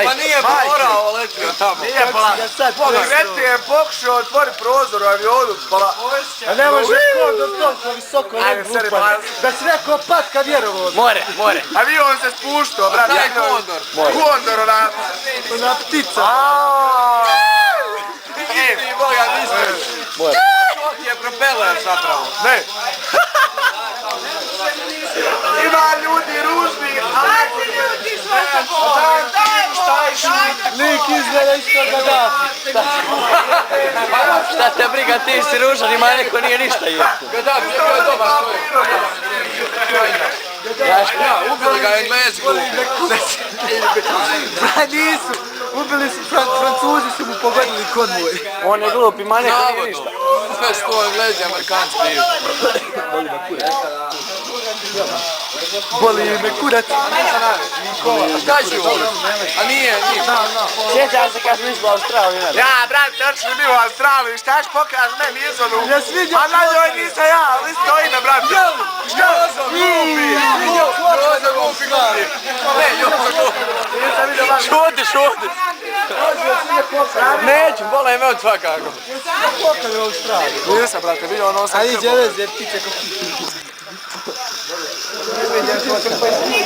Pa nije morao letio tamo. Nije pa. Sveti je pokušao otvori prozor u avionu. A ne može kondom toliko visoko glupan. Da si rekao patka vjerovo. More. Avion se spuštao, brate. Daj kondor. Kondor, Ona ptica. Ti Boga niste. To ti je propeler zapravo. Ne. Ima ljudi ružni, ali ljudi Lik izgleda isto Gaddafi. Šta te briga, ti si ružan, ima neko nije ništa je. Gaddafi, to je dobar čovjek. Ubili ga Englezi. Pa nisu. Ubili su Francuzi, su mu pogodili konvoj. On je glup, ima neko nije ništa. Sve su to Englezi, Amerikanci bili. Boli me kurac. Šta će ovo? A nije. Sjećam se kad smo išli u Australiju. ja, brate, očili mi u Australiju, šta ću pokaži meni izonu? Ja sviđam. A na njoj nisam ja, ali isto ime, brate. Jozo glupi. Jozo glupi. Ne, Jozo glupi. Nisam vidio baš. Šuti. Neću, bolaj me od svakako. Pokali u Australiju. Nisam, brate, vidio ono sam A iđe veze, ptice ko ptice.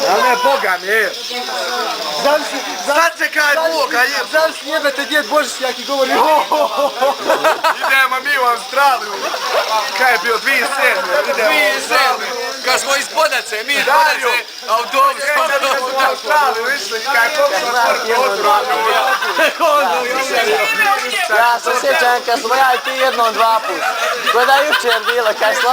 ali ne, Boga mi je. Sad se kaj Boga je. Znam si jebete djed Božićnjak i govori Idemo mi u Australiju. Kaj je bio 2007. Idemo u Australiju. Kad smo iz Podace, mi iz Podace, autobus. U Australiju išli, kaj je pokušao Ja se sjećam kad smo ja i ti jednom 2 puta. Ko da jučer bilo, kad smo